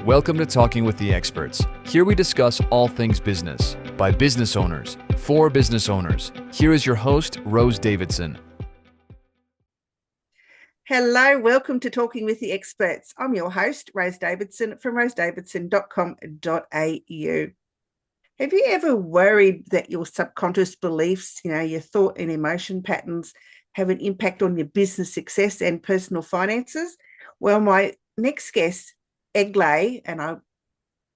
Welcome to Talking with the Experts. Here we discuss all things business, by business owners, for business owners. Here is your host, Rose Davidson. Hello, welcome to Talking with the Experts. I'm your host, Rose Davidson from rosedavidson.com.au. Have you ever worried that your subconscious beliefs, your thought and emotion patterns have an impact on your business success and personal finances? Well, my next guest, Egle, and I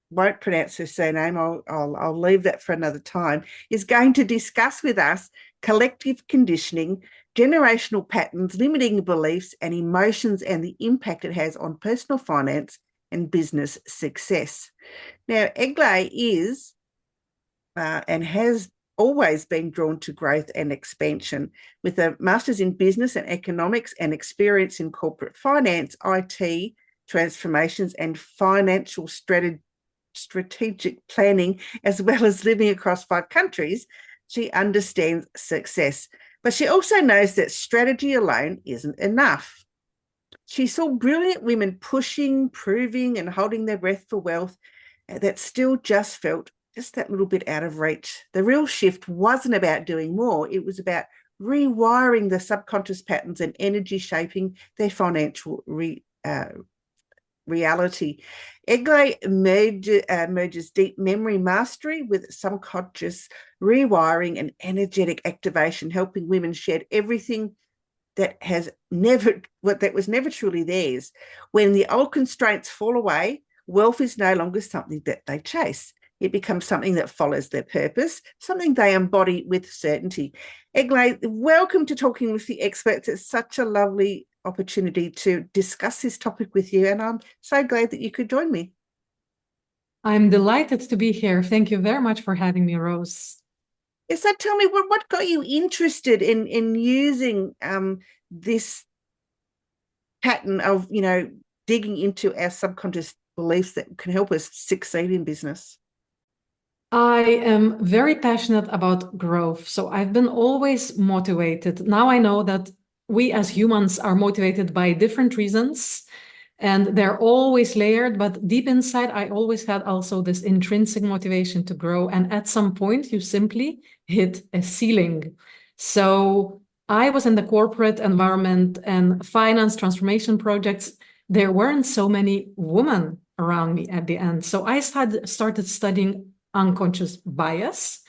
won't pronounce her surname, I'll leave that for another time, is going to discuss with us collective conditioning, generational patterns, limiting beliefs and emotions, and the impact it has on personal finance and business success. Now, Egle is and has always been drawn to growth and expansion. With a master's in business and economics and experience in corporate finance, IT, transformations, and financial strategic planning, as well as living across 5 countries, she understands success. But she also knows that strategy alone isn't enough. She saw brilliant women pushing, proving, and holding their breath for wealth that still just felt just that little bit out of reach. The real shift wasn't about doing more. It was about rewiring the subconscious patterns and energy shaping their financial reality. Egle merges deep memory mastery with subconscious rewiring and energetic activation, helping women shed everything that was never truly theirs. When the old constraints fall away, wealth is no longer something that they chase. It becomes something that follows their purpose, something they embody with certainty. Egle, welcome to Talking with the Experts. It's such a lovely opportunity to discuss this topic with you, and I'm so glad that you could join me. I'm delighted to be here. Thank you very much for having me, Rose. So tell me, what got you interested in using this pattern of, digging into our subconscious beliefs that can help us succeed in business? I am very passionate about growth, so I've been always motivated. Now I know that we as humans are motivated by different reasons, and they're always layered, but deep inside, I always had also this intrinsic motivation to grow. And at some point, you simply hit a ceiling. So I was in the corporate environment and finance transformation projects. There weren't so many women around me at the end. So I started studying unconscious bias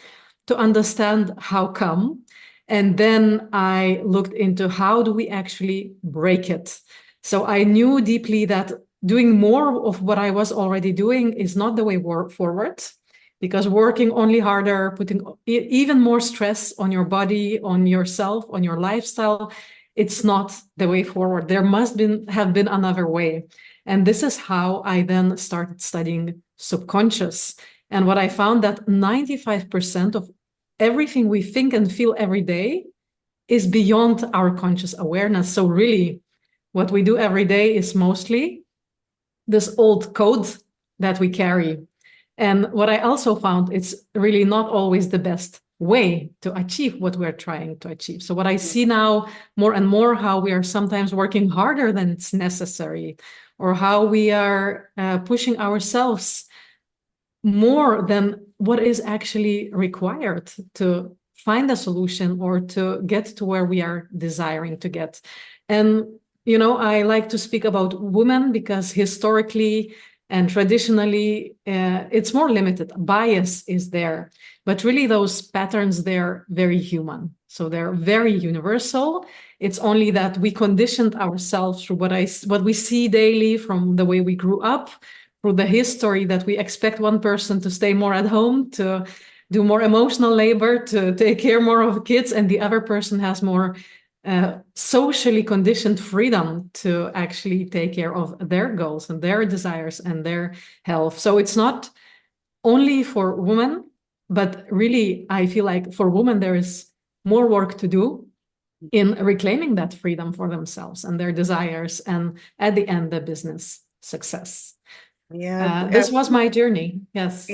to understand how come. And then I looked into how do we actually break it. So I knew deeply that doing more of what I was already doing is not the way forward, because working only harder, putting even more stress on your body, on yourself, on your lifestyle, it's not the way forward. There must have been another way. And this is how I then started studying subconscious. And what I found that 95% of everything we think and feel every day is beyond our conscious awareness. So really, what we do every day is mostly this old code that we carry. And what I also found, it's really not always the best way to achieve what we're trying to achieve. So what I see now more and more, how we are sometimes working harder than it's necessary, or how we are pushing ourselves more than what is actually required to find a solution or to get to where we are desiring to get. And, I like to speak about women because historically and traditionally, it's more limited. Bias is there, but really those patterns, they're very human. So they're very universal. It's only that we conditioned ourselves through what we see daily from the way we grew up, through the history that we expect one person to stay more at home, to do more emotional labor, to take care more of kids, and the other person has more socially conditioned freedom to actually take care of their goals and their desires and their health. So it's not only for women, but really I feel like for women there is more work to do in reclaiming that freedom for themselves and their desires, and at the end, the business success. Yeah, this was my journey. Yes.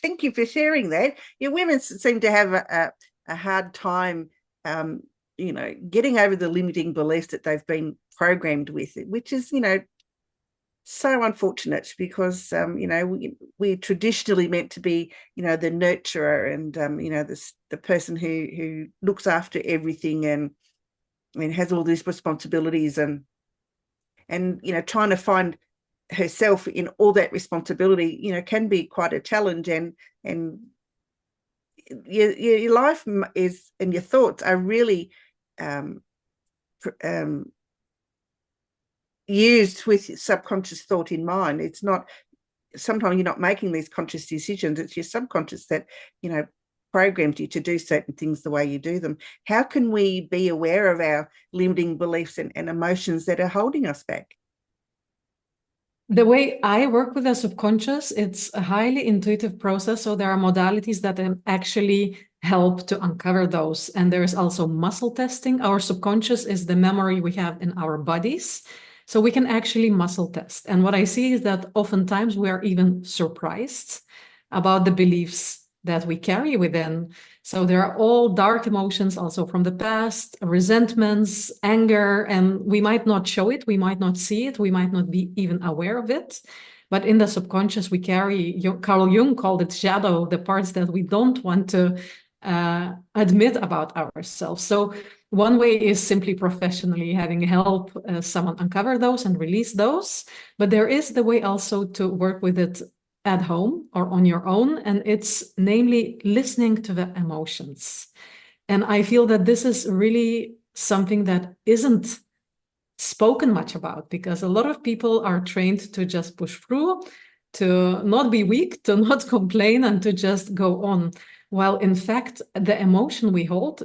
Thank you for sharing that. Women seem to have a hard time, getting over the limiting beliefs that they've been programmed with, which is, so unfortunate because we're traditionally meant to be the nurturer and the person who looks after everything and has all these responsibilities and trying to find herself in all that responsibility can be quite a challenge, and your life is, and your thoughts are really used with subconscious thought in mind. It's not, sometimes you're not making these conscious decisions, it's your subconscious that programs you to do certain things the way you do them. How can we be aware of our limiting beliefs and emotions that are holding us back? The way I work with the subconscious, it's a highly intuitive process. So there are modalities that actually help to uncover those. And there is also muscle testing. Our subconscious is the memory we have in our bodies. So we can actually muscle test. And what I see is that oftentimes we are even surprised about the beliefs that we carry within. So there are all dark emotions also from the past, resentments, anger, and we might not show it, we might not see it, we might not be even aware of it. But in the subconscious, we carry, Carl Jung called it shadow, the parts that we don't want to admit about ourselves. So one way is simply professionally having help someone uncover those and release those. But there is the way also to work with it at home or on your own, and it's namely listening to the emotions. And I feel that this is really something that isn't spoken much about, because a lot of people are trained to just push through, to not be weak, to not complain, and to just go on. While in fact, the emotion we hold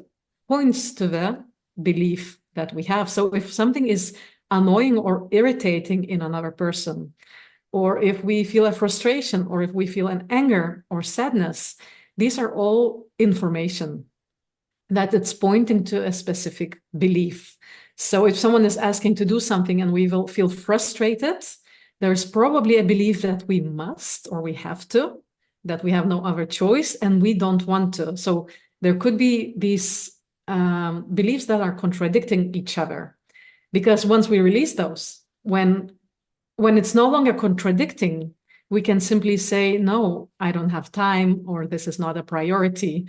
points to the belief that we have. So if something is annoying or irritating in another person, or if we feel a frustration, or if we feel an anger or sadness, these are all information that it's pointing to a specific belief. So if someone is asking to do something and we will feel frustrated, there's probably a belief that we must or we have to, that we have no other choice and we don't want to. So there could be these beliefs that are contradicting each other. Because once we release those, when it's no longer contradicting, we can simply say, no, I don't have time, or this is not a priority.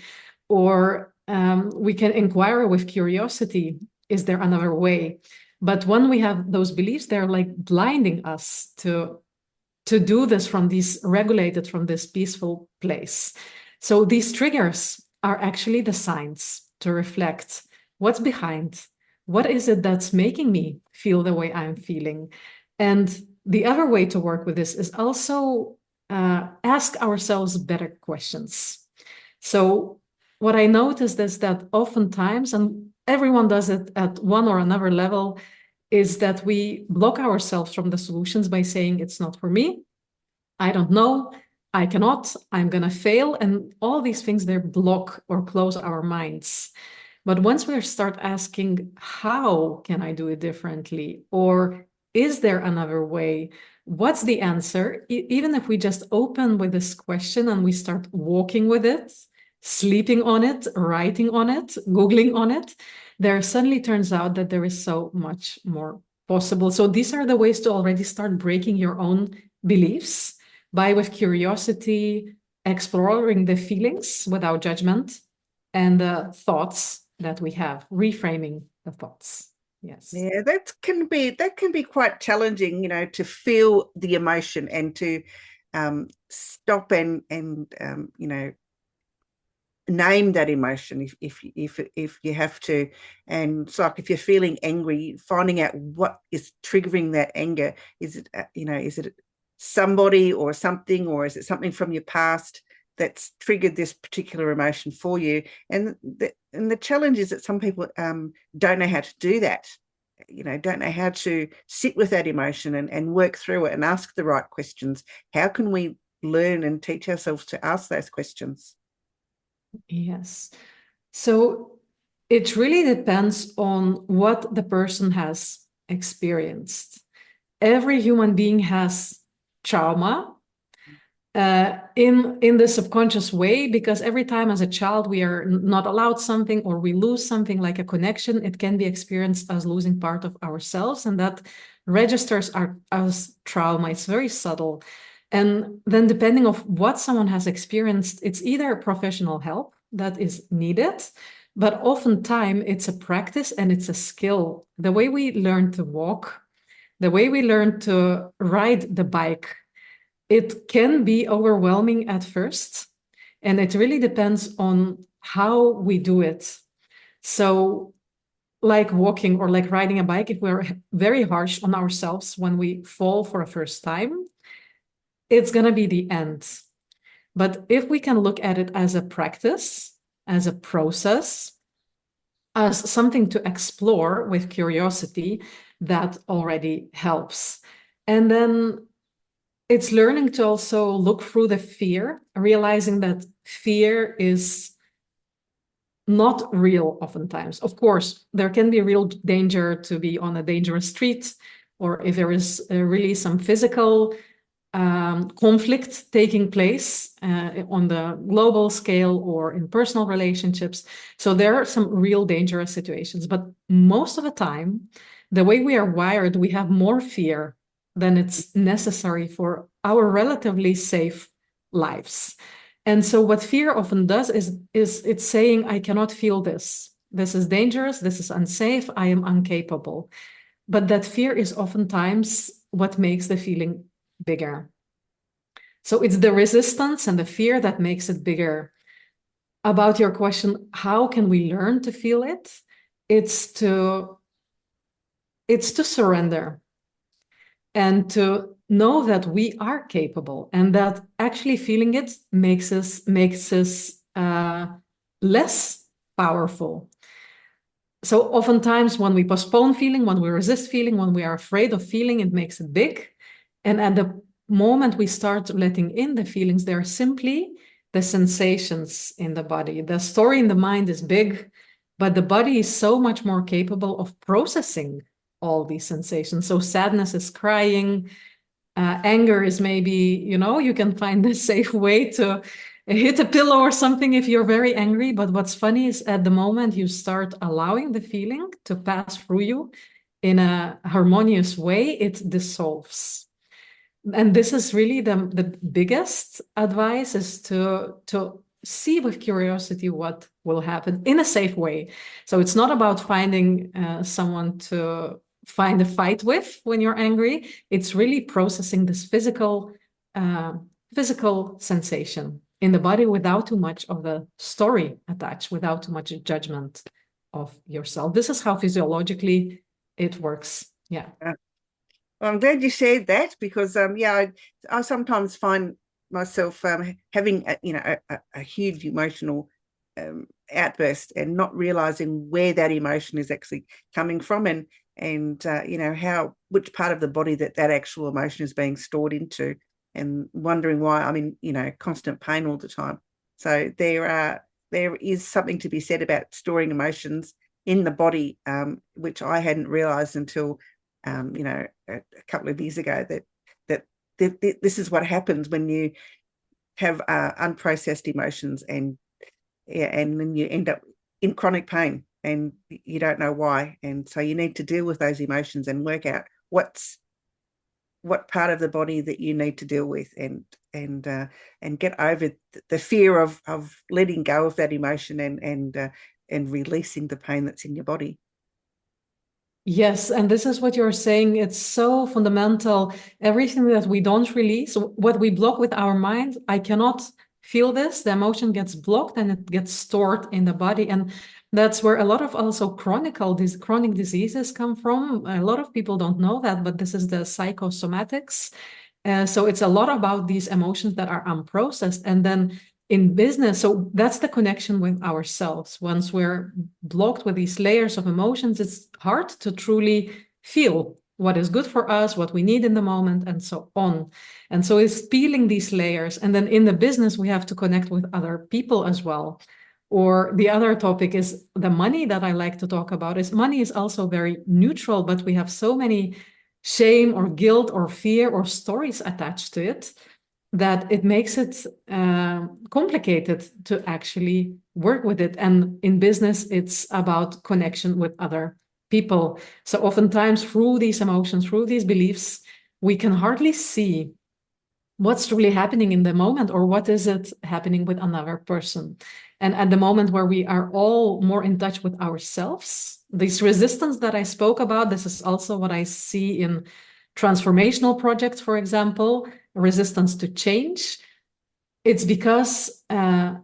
Or we can inquire with curiosity, is there another way? But when we have those beliefs, they're like blinding us to do this from this peaceful place. So these triggers are actually the signs to reflect what's behind. What is it that's making me feel the way I'm feeling? And the other way to work with this is also ask ourselves better questions. So what I noticed is that oftentimes, and everyone does it at one or another level, is that we block ourselves from the solutions by saying it's not for me, I don't know, I cannot, I'm gonna fail, and all these things, they block or close our minds. But once we start asking, how can I do it differently? Or is there another way? What's the answer? Even if we just open with this question and we start walking with it, sleeping on it, writing on it, Googling on it, there suddenly turns out that there is so much more possible. So these are the ways to already start breaking your own beliefs by, with curiosity, exploring the feelings without judgment and the thoughts that we have, reframing the thoughts. Yes. Yeah, that can be quite challenging, to feel the emotion and to stop and name that emotion if you have to. And it's like if you're feeling angry, finding out what is triggering that anger. Is it somebody or something, or is it something from your past that's triggered this particular emotion for you? And the challenge is that some people don't know how to do that. Don't know how to sit with that emotion and work through it and ask the right questions. How can we learn and teach ourselves to ask those questions? Yes. So it really depends on what the person has experienced. Every human being has trauma. in the subconscious way, because every time as a child we are not allowed something or we lose something like a connection, it can be experienced as losing part of ourselves, and that registers as trauma. It's very subtle. And then depending of what someone has experienced, it's either professional help that is needed, but oftentimes it's a practice and it's a skill. The way we learn to walk, the way we learn to ride the bike, it can be overwhelming at first, and it really depends on how we do it. So like walking or like riding a bike, if we're very harsh on ourselves when we fall for a first time, it's going to be the end. But if we can look at it as a practice, as a process, as something to explore with curiosity, that already helps. And then it's learning to also look through the fear, realizing that fear is not real oftentimes. Of course, there can be real danger to be on a dangerous street, or if there is really some physical conflict taking place on the global scale or in personal relationships. So there are some real dangerous situations. But most of the time, the way we are wired, we have more fear than it's necessary for our relatively safe lives. And so what fear often does is it's saying, I cannot feel this. This is dangerous. This is unsafe. I am incapable. But that fear is oftentimes what makes the feeling bigger. So it's the resistance and the fear that makes it bigger. About your question, how can we learn to feel it? It's to surrender and to know that we are capable, and that actually feeling it makes us less powerful. So oftentimes when we postpone feeling, when we resist feeling, when we are afraid of feeling, it makes it big. And at the moment we start letting in the feelings, they're simply the sensations in the body. The story in the mind is big, but the body is so much more capable of processing all these sensations. So sadness is crying, anger is maybe, you can find a safe way to hit a pillow or something if you're very angry. But what's funny is at the moment you start allowing the feeling to pass through you in a harmonious way, it dissolves. And this is really the biggest advice, is to see with curiosity what will happen in a safe way. So it's not about finding someone to find a fight with when you're angry. It's really processing this physical sensation in the body without too much of the story attached, without too much judgment of yourself. This is how physiologically it works. Yeah. Well, I'm glad you shared that, because I sometimes find myself having a huge emotional outburst and not realizing where that emotion is actually coming from, and which part of the body that actual emotion is being stored into, and wondering why I'm in constant pain all the time. So there is something to be said about storing emotions in the body, which I hadn't realized until a couple of years ago, that this is what happens when you have unprocessed emotions, and then you end up in chronic pain and you don't know why. And so you need to deal with those emotions and work out what part of the body that you need to deal with, and get over the fear of letting go of that emotion and releasing the pain that's in your body. Yes, and this is what you're saying. It's so fundamental. Everything that we don't release, what we block with our mind, I cannot feel this. The emotion gets blocked and it gets stored in the body. And that's where a lot of also chronic diseases come from. A lot of people don't know that, but this is the psychosomatics. So it's a lot about these emotions that are unprocessed. And then in business, so that's the connection with ourselves. Once we're blocked with these layers of emotions, it's hard to truly feel what is good for us, what we need in the moment, and so on. And so it's peeling these layers. And then in the business, we have to connect with other people as well. Or the other topic is the money that I like to talk about. Is money is also very neutral, but we have so many shame or guilt or fear or stories attached to it. that it makes it complicated to actually work with it. And in business, it's about connection with other people. So oftentimes through these emotions, through these beliefs, we can hardly see what's really happening in the moment, or what is it happening with another person. And at the moment where we are all more in touch with ourselves, this resistance that I spoke about, this is also what I see in transformational projects, for example, resistance to change. It's because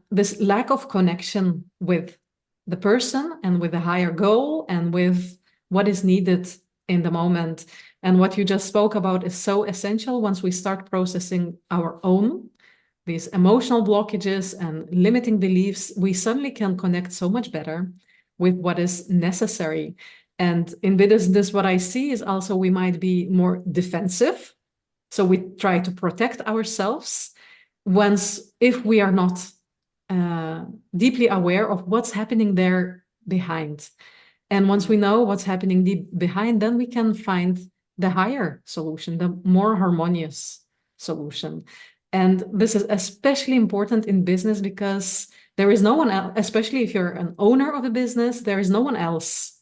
this lack of connection with the person and with the higher goal and with what is needed in the moment. And what you just spoke about is so essential. Once we start processing our own, these emotional blockages and limiting beliefs, we suddenly can connect so much better with what is necessary. And in business, what I see is also we might be more defensive. So we try to protect ourselves if we are not deeply aware of what's happening there behind. And once we know what's happening deep behind, then we can find the higher solution, the more harmonious solution. And this is especially important in business because there is no one else, especially if you're an owner of a business, there is no one else.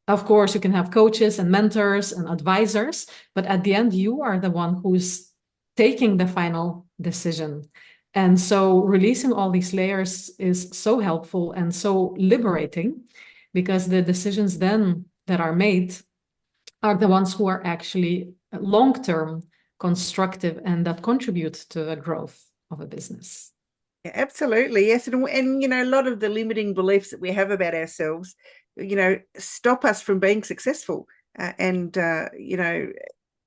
Of course, you can have coaches and mentors and advisors, but at the end, you are the one who's taking the final decision. And so releasing all these layers is so helpful and so liberating, because the decisions then that are made are the ones who are actually long-term constructive and that contribute to the growth of a business. Yeah, absolutely, yes. And a lot of the limiting beliefs that we have about ourselves, stop us from being successful and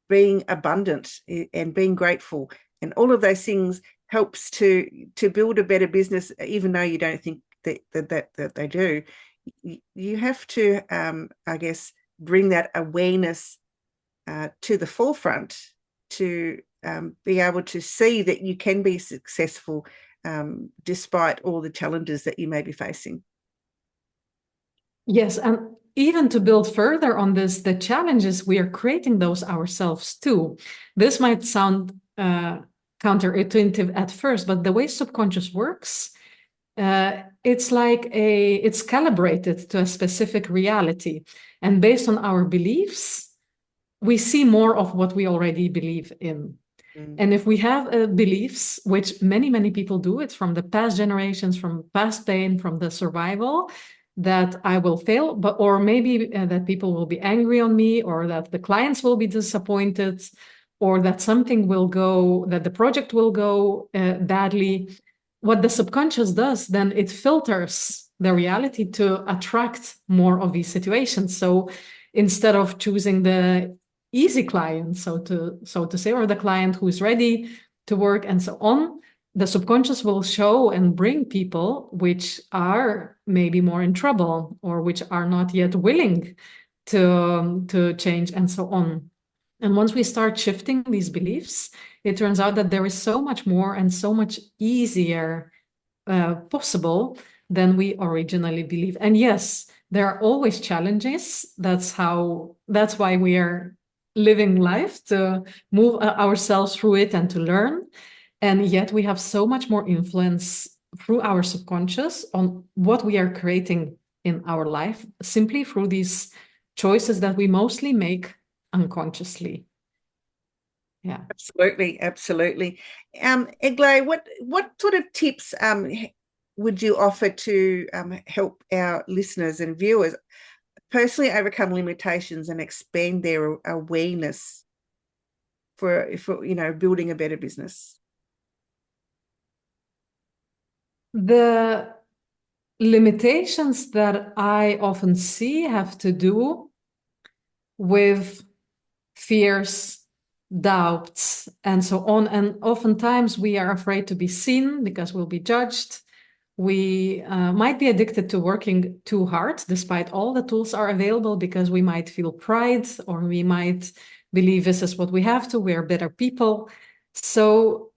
being abundant and being grateful, and all of those things helps to build a better business, even though you don't think that they do. You have to, I guess, bring that awareness to the forefront to be able to see that you can be successful despite all the challenges that you may be facing. Yes, and even to build further on this, the challenges, we are creating those ourselves too. This might sound counterintuitive at first, but the way subconscious works, it's calibrated to a specific reality. And based on our beliefs, we see more of what we already believe in. And if we have beliefs, which many, many people do, it's from the past generations, from past pain, from the survival, that I will fail, or maybe that people will be angry on me, or that the clients will be disappointed, or that something will go, that the project will go badly. What the subconscious does, then it filters the reality to attract more of these situations. So instead of choosing the easy client, so to say, or the client who is ready to work and so on, the subconscious will show and bring people which are maybe more in trouble, or which are not yet willing to change and so on. And once we start shifting these beliefs, it turns out that there is so much more and so much easier possible than we originally believed. And yes, there are always challenges. That's why we are living life, to move ourselves through it and to learn. And yet we have so much more influence through our subconscious on what we are creating in our life, simply through these choices that we mostly make unconsciously. Yeah, absolutely. Egle, what sort of tips would you offer to help our listeners and viewers personally overcome limitations and expand their awareness for building a better business? The limitations that I often see have to do with fears, doubts, and so on. And oftentimes we are afraid to be seen because we'll be judged. We might be addicted to working too hard, despite all the tools are available, because we might feel pride, or we might believe this is what we have to, we're better people. So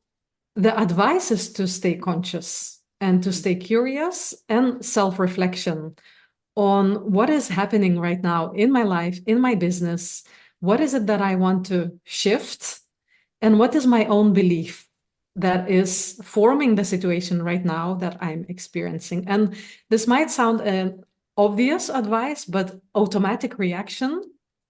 the advice is to stay conscious and to stay curious and self-reflection on what is happening right now in my life, in my business. What is it that I want to shift? And what is my own belief that is forming the situation right now that I'm experiencing. And this might sound an obvious advice, but automatic reaction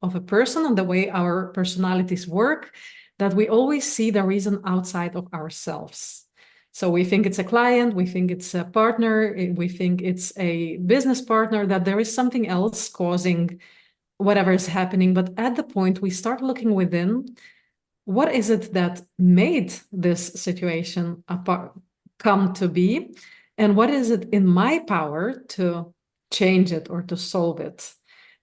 of a person and the way our personalities work, that we always see the reason outside of ourselves. So we think it's a client, we think it's a partner, we think it's a business partner, that there is something else causing whatever is happening. But at the point we start looking within, what is it that made this situation come to be? And what is it in my power to change it or to solve it?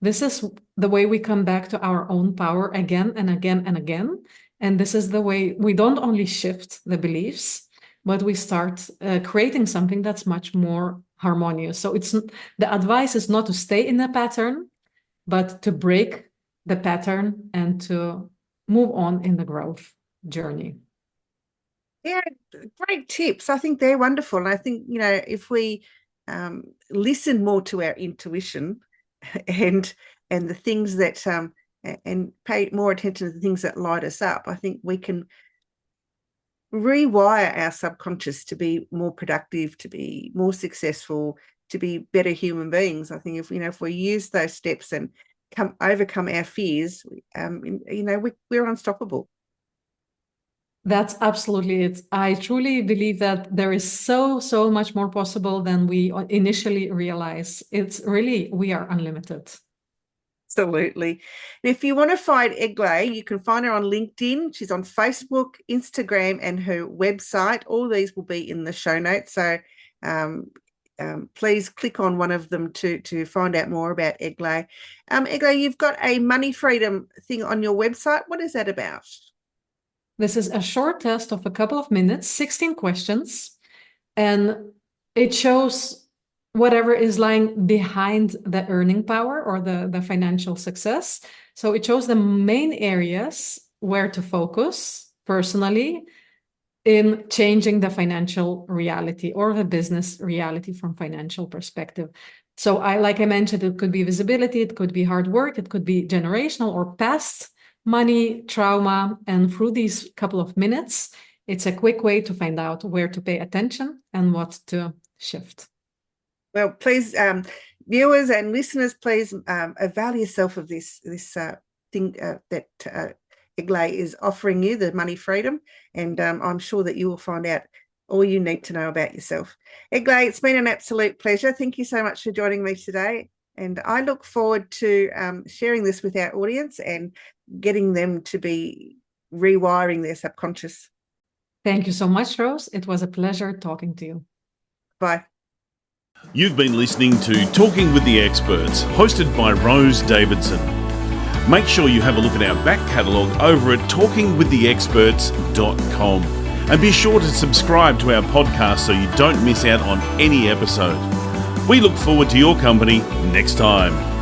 This is the way we come back to our own power again and again and again. And this is the way we don't only shift the beliefs, but we start creating something that's much more harmonious. So the advice is not to stay in a pattern, but to break the pattern and to move on in the growth journey. Yeah, great tips. I think they're wonderful. And I think, if we listen more to our intuition and the things that and pay more attention to the things that light us up, I think we can rewire our subconscious to be more productive, to be more successful, to be better human beings. I think if we use those steps and overcome our fears, we're unstoppable. That's absolutely it. I truly believe that there is so much more possible than we initially realize. It's really, we are unlimited. Absolutely. And if you want to find Egle, you can find her on LinkedIn. She's on Facebook, Instagram, and her website. All these will be in the show notes. So please click on one of them to find out more about Egle. Egle, you've got a money freedom thing on your website. What is that about? This is a short test of a couple of minutes, 16 questions, and it shows whatever is lying behind the earning power or the financial success. So it shows the main areas where to focus personally in changing the financial reality or the business reality from financial perspective. So like I mentioned, it could be visibility, it could be hard work, it could be generational or past money, trauma. And through these couple of minutes, it's a quick way to find out where to pay attention and what to shift. Well, please, viewers and listeners, please avail yourself of this thing that Egle is offering you, the money freedom, and I'm sure that you will find out all you need to know about yourself. Egle, it's been an absolute pleasure. Thank you so much for joining me today, and I look forward to sharing this with our audience and getting them to be rewiring their subconscious. Thank you so much, Rose. It was a pleasure talking to you. Bye. You've been listening to Talking with the Experts, hosted by Rose Davidson. Make sure you have a look at our back catalogue over at talkingwiththeexperts.com, and be sure to subscribe to our podcast so you don't miss out on any episode. We look forward to your company next time.